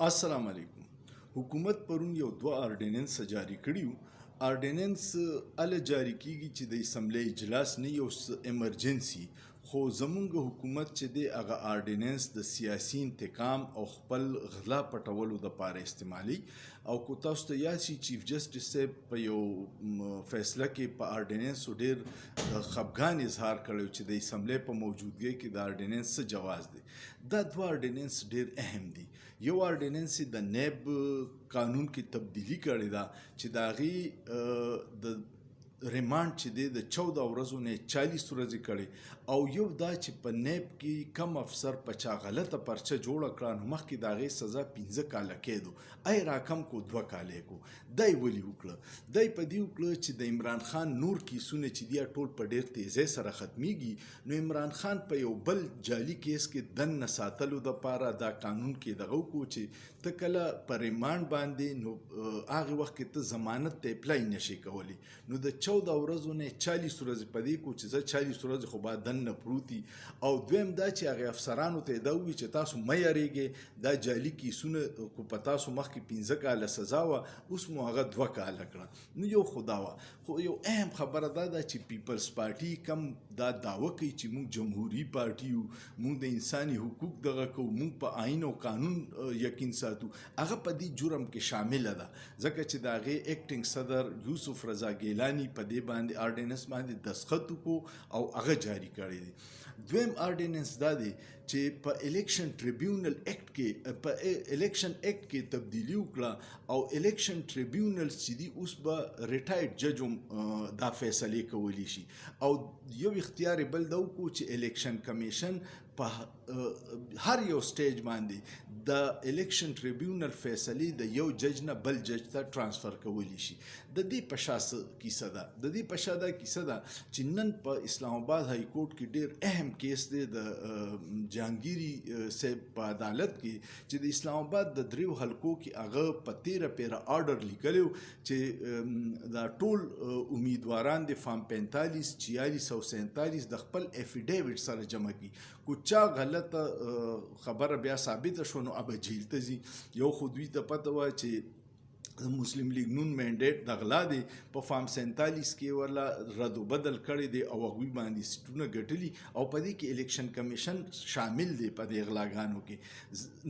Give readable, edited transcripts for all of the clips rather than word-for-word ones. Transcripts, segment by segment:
السلام علیکم. حکومت پرون یو دوه آرډیننس جاری کړي وو. آرډیننس اله جاری کیږي چې د اسمبلی اجلاس نه یو ایمرجنسي، خو زمونږ حکومت چې دی هغه آرډیننس د سیاسي انتقام او خپل غلا پټولو دپاره استعمالي. او کو تاسو ته یاد شي چیف جسټس صاحب په یو فیصله کې په آرډیننسو ډېر خفګان اظهار کړی چې د اسمبلی په موجودګۍ کې د آرډیننس څه جواز دی. دا دوه آرډیننس ډېر اهم دي. یو آرډیننس د نیب قانون کې تبدیلی کړې ده چې د هغې د ریمانډ چې دی د 14 ورځو نه 40 ورځې کړي، او یو دا چې په نیب کې کم افسر په چا غلطه پرچه جوړه کړه نو مخکې د هغې سزا 15 کاله کېدو، ای راکم کو 2 کاله کو. دی ولې وکړه؟ دی په دې وکړه چې د عمران خان نور کیسونه چې دی ټول په ډېر تیزۍ سره ختمیږي، نو عمران خان په یو بل جعلي کیس کې دننه ساتلو دپاره دا قانون کې دغه وکړو چې ته کله په ریمانډ باندې نو هغې وخت کې ته ضمانت ته اپلای نشي کولی. نو د 14 ورځو نه 40 ورځې په دې کو چې زه 40 ورځې خو باید دننه پروتي. او دویم دا چې هغې افسرانو ته یې دا ووایي چې تاسو مه یارېږئ، دا جعلي کیسونه کو په تاسو مخکې 15 کاله سزا وه، اوس مو هغه 2 کاله کړه. نو یو خو دا وه. خو یو اهم خبره دا ده چې پیپلز پارټي کم دا دعوه کوي چې موږ جمهوري پارټي یو، موږ د انساني حقوق دغه کوو، موږ په آئین او قانون یقین ساتو، هغه په دې جرم کې شامله ده، ځکه چې د هغې اکټینګ صدر یوسف رضا ګیلاني په دې باندې آرډیننس باندې دستخط وکړو او هغه جاری کړی دی. دویم آرډیننس دا دی چې په الیکشن ټریبیونل اکټ کې په الیکشن اکټ کې تبدیلی وکړه، او الیکشن ټریبیونل چې دی اوس به ریټایرډ جج هم دا فیصلې کولی شي. او یو اختیار بل دا وکړو چې الیکشن کمیشن په هر یو سټیج باندې د الیکشن ټریبیونل فیصلې د یو جج نه بل جج ته ټرانسفر کولی شي. د دې په شا څه کیسه ده؟ د دې په شا دا کیسه ده چې نن په اسلام آباد های کورټ کې ډېر اهم کیس دی د جهانګیري صاحب په عدالت کې، چې د اسلام آباد د 3 حلقو کې هغه په 13 پیره آرډر لیکلی چې دا ټول امیدواران د فارم 45 46 او 47 د خپل افیډیویټ سره جمع کړي. کو چا غلطه خبره بیا ثابته شو نو ابه جیل ته ځي. یو خو دوی ته پته وه چې مسلم لیگ نون مینډیټ د غلا دی، په فارم 47 کې ورله رد و بدل کړی دی او هغوی باندې سیټونه ګټلي، او په دې کې الیکشن کمیشن شامل دی په دې غلاګانو کې.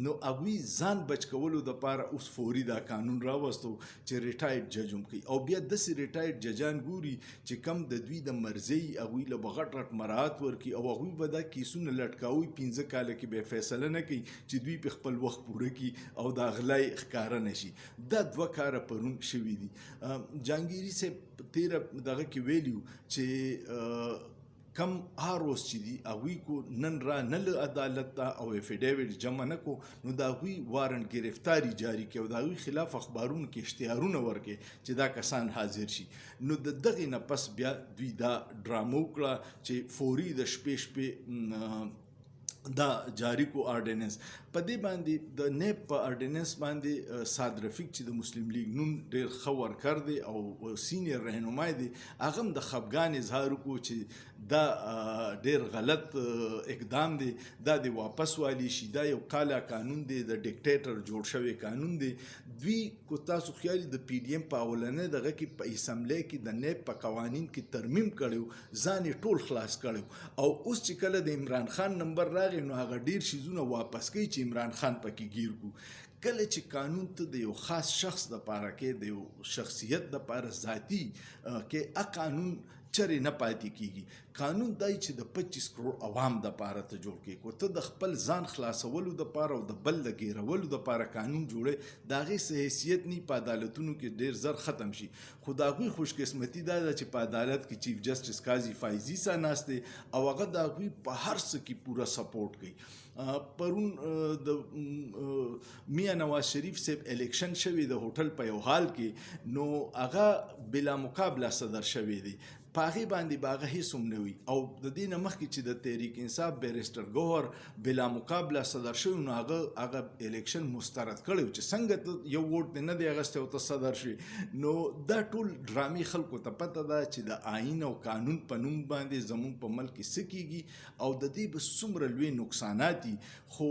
نو هغوی ځان بچ کولو دپاره اوس فوري دا قانون راوستو چې ریټایرډ جج هم کوي. او بیا داسې ریټایرډ ججان ګوري چې کم د دوی د مرضۍ هغوی له به غټ غټ مراعات ورکړي، او هغوی به دا کیسونه لټکاوي 15 کاله کې به فیصله نه کوي چې دوی په خپل وخت پوره کړي او دا غلای ښکاره نه شي. دا 2 کاره پرون شوي دي. جهانګیري صاحب 13 دغه کې ویلیو چې کم هر اوس چې دي هغوی کو نن را نه له عدالت ته او افیډیویټ جمع نه کو، نو د هغوی وارنټ ګرفتاري جاري کړي او د هغوی خلاف اخبارونو کې اشتهارونه ورکړي چې دا کسان حاضر شي. نو د دغې نه پس بیا دوی دا ډرامه وکړه چې فوري د شپې دا جاری کو آرډیننس. په دې باندې د نیب په آرډیننس باندې سعد رفیق چې د مسلم لیگ نون ډېر ښه ورکر دی او سینیر رهنمای دی، هغه هم د خفګان اظهار وکړو چې دا ډېر غلط اقدام دی، دا د واپس والی شي، دا یو کاله قانون دی، د ډیکټیټر جوړ شوی قانون دی. دوی کو تاسو خیال د پی ډي ایم په اولنۍ دغه کې په اسمبلی کې د نیب په قوانین کې ترمیم کړی، ځان یې ټول خلاص کړی، او اوس چې کله د عمران خان نمبر راغی نو هغه ډېر شیزونه واپس کوي چې عمران خان پکې گیر کو. کله چې قانون ته د یو خاص شخص دپاره کې د یو شخصیت دپاره ذاتي کې قانون چرې نه پاتې کیږي. قانون دی چې د 25 کروڑ عوام دپاره ته جوړ کړي. کو ته د خپل ځان خلاصولو دپاره او د بل د ګیرولو دپاره قانون جوړی، د هغې څه حیثیت نه په عدالتونو کې ډېر زر ختم شي. خو د هغوی خوشقسمتي دا ده چې په عدالت کې چیف جسټس قاضي فایزي صاحب ناست دی او هغه د هغوی په هر څه کې پوره سپورټ کوي. پرون د میاں نواز شریف صاحب الیکشن شوی د هوټل په یو حال کې، نو هغه بلا مقابله صدر شوی دی. په هغې باندې به هغه هېڅ هم نه وي، او د دې نه مخکې چې د تحریک انصاف بیرسټر ګوهر بلا مقابله صدر شوی، نو هغه الیکشن مسترد کړی چې څنګه ته یو ووټ دې نه دی اخیستی او ته صدر شوي. نو دا ټول ډرامې خلکو ته پته ده چې د آئین او قانون په نوم باندې زموږ په ملک کې څه کېږي او د دې به څومره لوی نقصانات دي. خو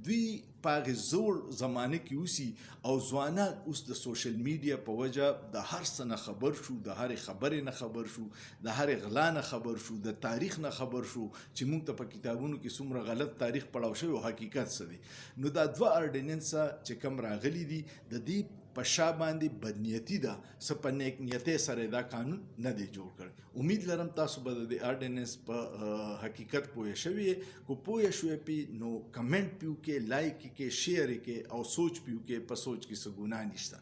دوی په هغې زوړ زمانه کې اوسي او ځوانان اوس د سوشل میډیا په وجه د هر څه نه خبر شو، د هرې خبرې نه خبر شو، د هرې غلا نه خبر شو، د تاریخ نه خبر شو چې موږ ته په کتابونو کې څومره غلط تاریخ پړاو شوی او حقیقت څه دی. نو دا دوه ارډیننسه چې کوم راغلي دي د دې په شا باندې بدنیتي ده، څه په نیک نیتۍ سره دا قانون نه دی جوړ کړی. امید لرم تاسو به د دې ارډیننس په حقیقت پوه شوي یې. کو پوه شوی پې نو کمنټ پیو کې، لایک کې، شیر کې او سوچ پیو کې، په سوچ کې څه ګناه نشته.